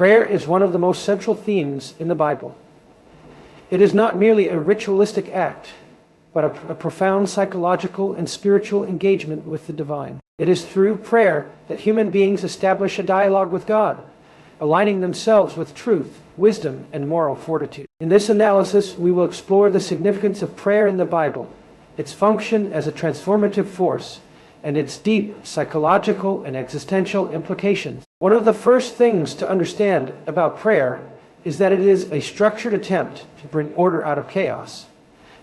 Prayer is one of the most central themes in the Bible. It is not merely a ritualistic act, but a profound psychological and spiritual engagement with the divine. It is through prayer that human beings establish a dialogue with God, aligning themselves with truth, wisdom, and moral fortitude. In this analysis, we will explore the significance of prayer in the Bible, its function as a transformative force, and its deep psychological and existential implications. One of the first things to understand about prayer is that it is a structured attempt to bring order out of chaos.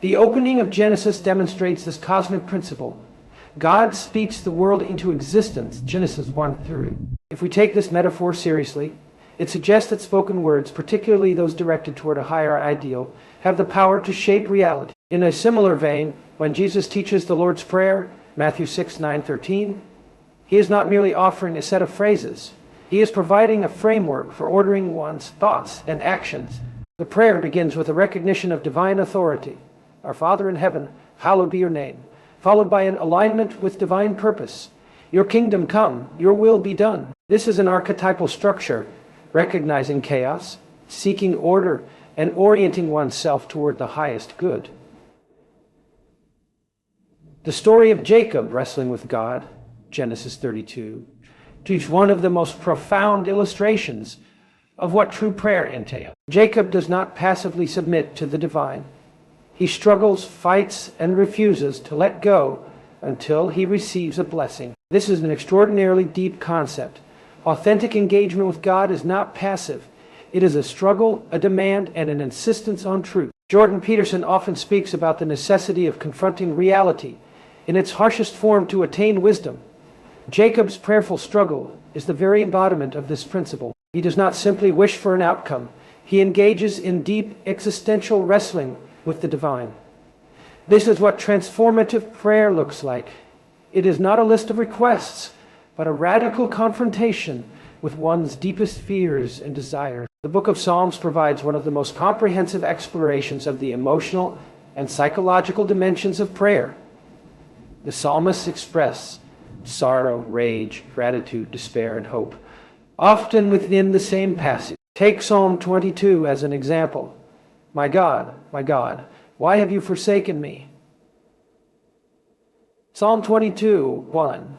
The opening of Genesis demonstrates this cosmic principle. God speaks the world into existence, Genesis 1:3. If we take this metaphor seriously, it suggests that spoken words, particularly those directed toward a higher ideal, have the power to shape reality. In a similar vein, when Jesus teaches the Lord's Prayer, Matthew 6:9-13, he is not merely offering a set of phrases. He is providing a framework for ordering one's thoughts and actions. The prayer begins with a recognition of divine authority. Our Father in heaven, hallowed be your name, followed by an alignment with divine purpose. Your kingdom come, your will be done. This is an archetypal structure, recognizing chaos, seeking order, and orienting oneself toward the highest good. The story of Jacob wrestling with God, Genesis 32, is one of the most profound illustrations of what true prayer entails. Jacob does not passively submit to the divine. He struggles, fights, and refuses to let go until he receives a blessing. This is an extraordinarily deep concept. Authentic engagement with God is not passive. It is a struggle, a demand, and an insistence on truth. Jordan Peterson often speaks about the necessity of confronting reality in its harshest form to attain wisdom. Jacob's prayerful struggle is the very embodiment of this principle. He does not simply wish for an outcome. He engages in deep existential wrestling with the divine. This is what transformative prayer looks like. It is not a list of requests, but a radical confrontation with one's deepest fears and desires. The book of Psalms provides one of the most comprehensive explorations of the emotional and psychological dimensions of prayer. The psalmists express sorrow, rage, gratitude, despair, and hope, often within the same passage. Take Psalm 22 as an example. My God, why have you forsaken me? Psalm 22:1.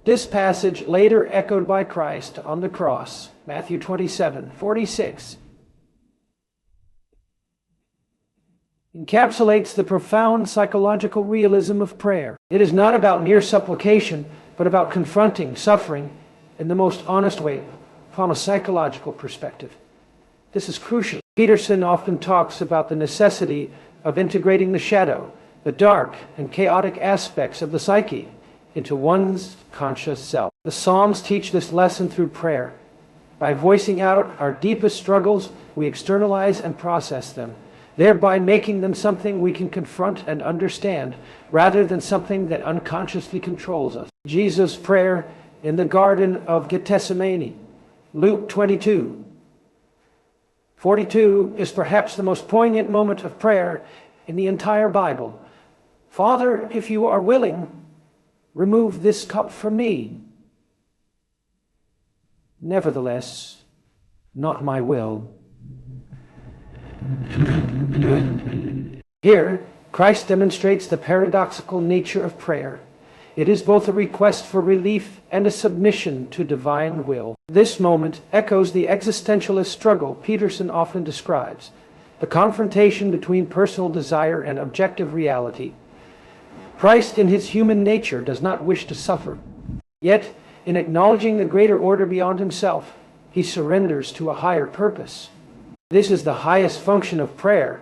This passage, later echoed by Christ on the cross, Matthew 27:46, encapsulates the profound psychological realism of prayer. It is not about mere supplication, but about confronting suffering in the most honest way from a psychological perspective. This is crucial. Peterson often talks about the necessity of integrating the shadow, the dark and chaotic aspects of the psyche into one's conscious self. The Psalms teach this lesson through prayer. By voicing out our deepest struggles, we externalize and process them, thereby making them something we can confront and understand, rather than something that unconsciously controls us. Jesus' prayer in the Garden of Gethsemane, Luke 22:42, is perhaps the most poignant moment of prayer in the entire Bible. Father, if you are willing, remove this cup from me. Nevertheless, not my will. Here, Christ demonstrates the paradoxical nature of prayer. It is both a request for relief and a submission to divine will. This moment echoes the existentialist struggle Peterson often describes, the confrontation between personal desire and objective reality. Christ, in his human nature, does not wish to suffer. Yet, in acknowledging the greater order beyond himself, he surrenders to a higher purpose. This is the highest function of prayer.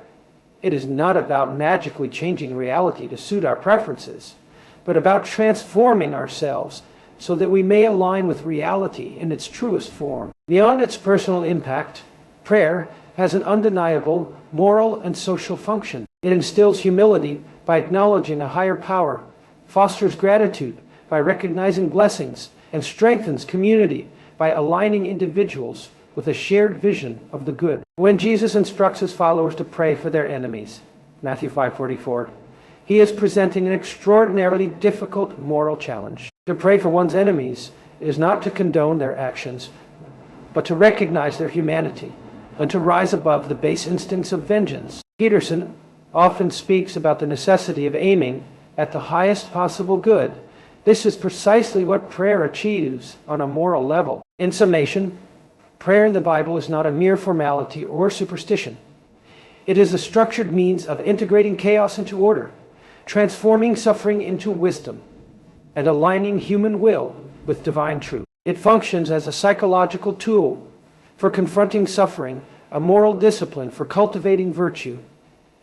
It is not about magically changing reality to suit our preferences, but about transforming ourselves so that we may align with reality in its truest form. Beyond its personal impact, prayer has an undeniable moral and social function. It instills humility by acknowledging a higher power, fosters gratitude by recognizing blessings, and strengthens community by aligning individuals with a shared vision of the good. When Jesus instructs his followers to pray for their enemies, Matthew 5:44, he is presenting an extraordinarily difficult moral challenge. To pray for one's enemies is not to condone their actions, but to recognize their humanity and to rise above the base instincts of vengeance. Peterson often speaks about the necessity of aiming at the highest possible good. This is precisely what prayer achieves on a moral level. In summation, prayer in the Bible is not a mere formality or superstition. It is a structured means of integrating chaos into order, transforming suffering into wisdom, and aligning human will with divine truth. It functions as a psychological tool for confronting suffering, a moral discipline for cultivating virtue,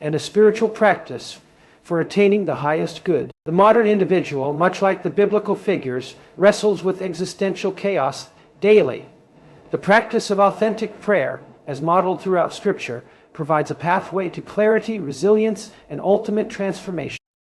and a spiritual practice for attaining the highest good. The modern individual, much like the biblical figures, wrestles with existential chaos daily. The practice of authentic prayer, as modeled throughout Scripture, provides a pathway to clarity, resilience, and ultimate transformation.